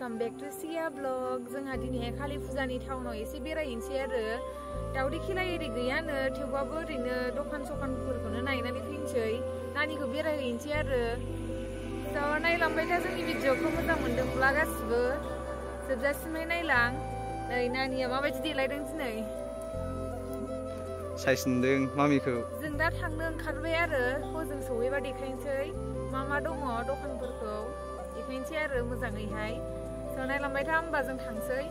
welcome back to सिया vlog जोंहा दिनैहाय कालि फुजानि टाउनाव एसे बेरायहैनोसै आरो दावदै खेला एरि गैयानो थेवबाबो ओरैनो दखान सखानफोरखौनो नायनानै फैनोसै नानिखौ बेरायहैनोसै आरो थ' नायलांबाय था जोंनि भिडिअखौ मोजां मोनदोंब्ला गासिबो जोबजासिमहाय नायलां नै नानिया माबायदि देलायदों दिनै साइज नुदों मामिखौ जों दा थांनो ओंखारबाय आरो हजों सहैबा देखायनोसै मा दङ दखानफोरखौ देखायनोसै आरो मोजाङैहाय थ' नायलांबाय था होमबा जों थांसै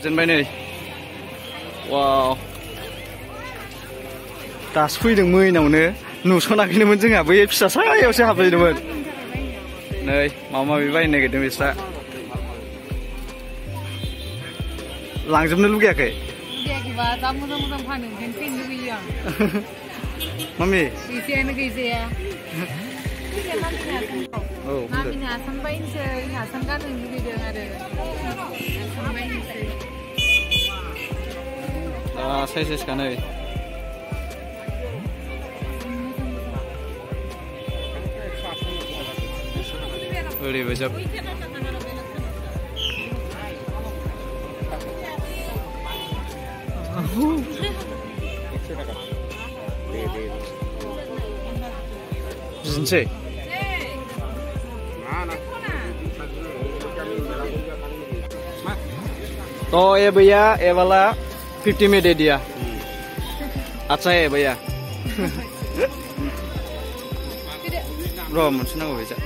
जेनबाय नै वाव दासो फैदों मोनावनो नुसनाखैनोमोन जोंहा बै फिसा सायावसो हाबफैदोंमोन नै माबा माबि बायनो नागिरदों बिस्रा लांजोबनो लुगैयाखै लुगैयाखैबा जा मोजां मोजां फानो ओंखायनो फैनो लुगैयो आं मामि गैजायानो गैजाया औ मामिनो आसान बायनोसै आसान गाननो लुगैदों आरो आसान बायनोसै साइज का नै ओरैबो जोब बिदिनोसै तो ये भैया ये वाला 50 में दे दिया अच्छा है भैया र' मोनसे नांगौ बेजा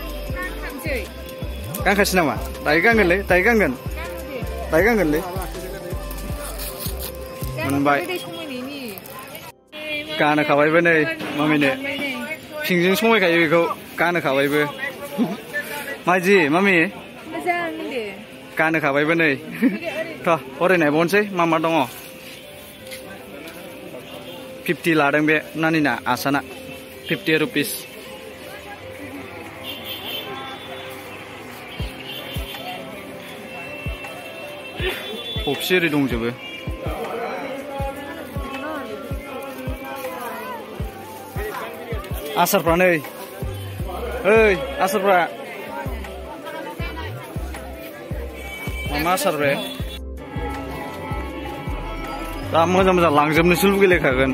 गांखासै नामा दायो गानगोनलै दायो गानगोनलै मोनबाय गानहोखाबायबो नै मामिनो पिंकजों समायखायो बेखौ गानहोखाबायबो मादि मामि गानहोखाबायबो नै थ' हरै नायबावनोसै मा दङ 50 लादों बे नानिना आसाना 50 रुपिस खबसे ओरै दंजोबो आसारफ्रा नै ओइ आसारफ्रा मा आसार बे दा मोजां लांजोबनोसो लुगैलायखागोन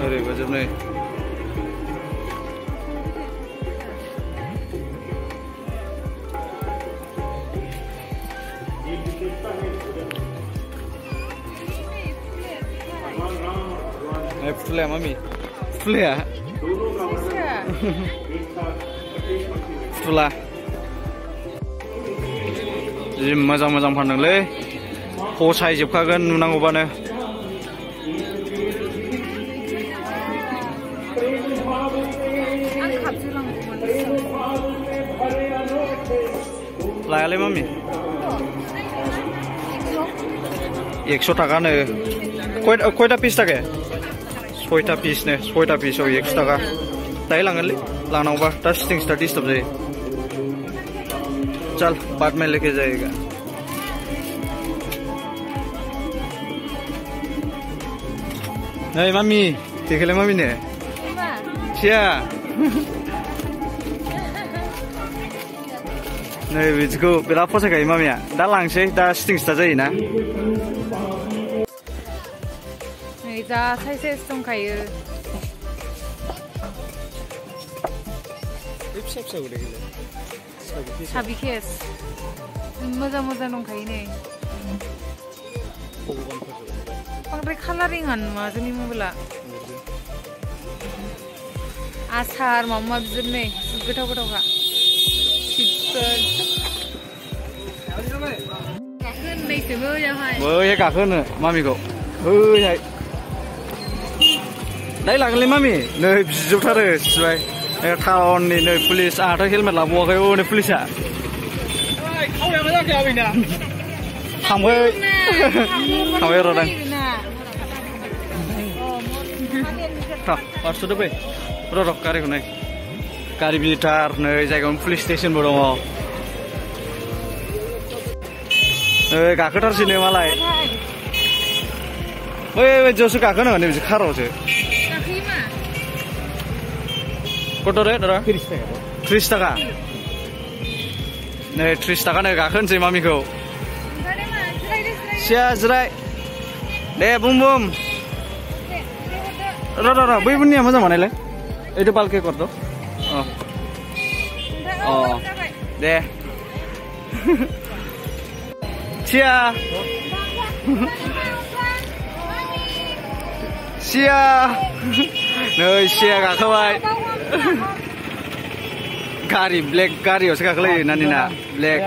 ओरैबो जोब नै फुलाया मामि फुलाया फुला जि मोजां फानदोंलै फसायजोबखागोन नुनांगौबानो लायालै मामि 100 थाखानो खयथा पिस थाखे 6था पिस ने 6था पिसाव 100 थाखा दायो लांगोनलै लांनांगौबा दा शूटिं स्टार्ट डिस्टार्ब जायो चल बाद में लेके जाएगा नहीं मम्मी देख ले मम्मी ने क्या नहीं बिदिखौ बिराद फसायखायो मामिया दा लांसै दा शूटिं स्टार्ट जायोना नै जा साइज दंखायो साबि केस मोजां दंखायो नै बांद्राय कालारिंआनो नुवा जोंनि मबाइला आसार माबा बिजोब नै गोथावखा गाखोनैसो बैयावहाय गाखोनो मामिखौ बैहाय दायो लागोनलै मामि नै बिजोबथारो सिबाय टाउननि नै पुलिस आंहाथ' हेलमेट लाबावाखै नै पुलिसा थांबाय र'दां पार्सुदो फै र' गारिखौ नाय गारि गिदिर नै जायगायावनो पुलिस स्टेशनबो दङ गाखोथारसैनो मालाय बै जौसो गाखोनो होनो बिसोर खारावसो गाखोयो मा कट'रे दादा 30 थाखा नै 30 थाखानो गाखोनोसै मामिखौ सिया जिराय दे बुम बुम र बै बुननिया मोजां मोननायलाय এইটো পালকে করতো दे सिया सिया नै सिया गाखोबाय गारि ब्लेक गारियावसो गाखोलायो नानिना ब्लेक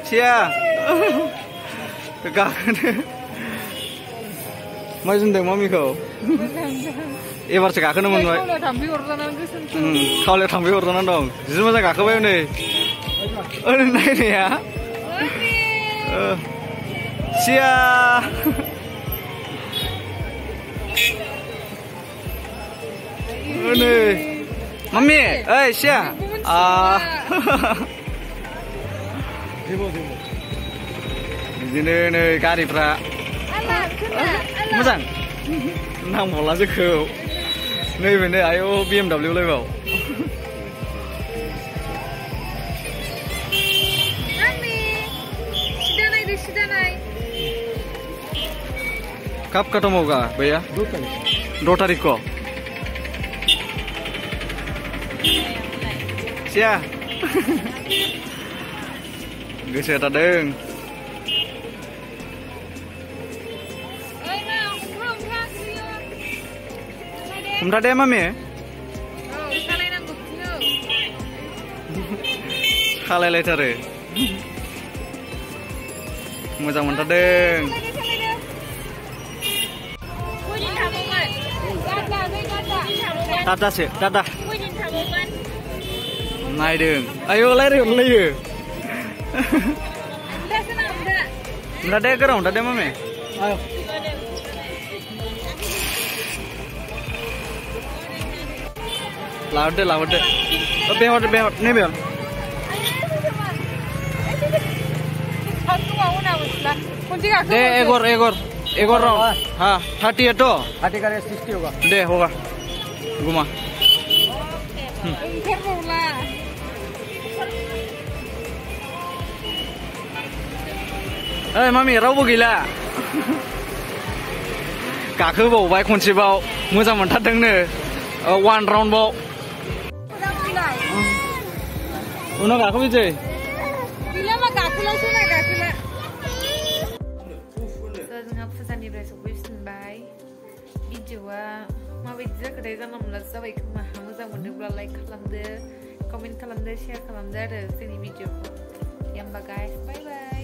सिया गाखोनो मा जोंदों मामिखौ एबारसो गाखोनो मोनबाय खावलायाव थांफैहरजानानै दं जि मोजां गाखोबाय नै नायनाया सिया नै मामी ओइ सिया बिदिनो नै गारिफ्रा मोजां नांबावला जोखौ नैबे नै आयौ BMW लायबाव कब खत्म होगा भैया 2 तारीख को सिया गोसो जादों हमथा दे मामी सालायलायथारो मोजां मोनथारदों दादासो दादा नायदों आयौ रायज्लायहरलायो हमथा दे गोराव हमथा दे मामी लाहरदो लाहरदो बेहर नै बेहर दे एगोर राउंड हाँ 30 है तो 30 का 60 होगा दे होगा घुमा ओइ मामी रावबो गैला गाखोबावबाय खनसेबाव मोजां मोनथारदोंनो 1 राउंड बाव उनाव गाखोफैसै जोंहा फुजानिफ्राय सफैफिनबाय भिडिअआ माबायदि जाखोथाय जानला मोनला जाबाय खोमा मोजां मोनदोंब्ला लाइक खालामदो कमेन्ट खालामदो शेयार खालामदो आरो जोंनि भिडिअखौ होमबा गाइस बाय बाय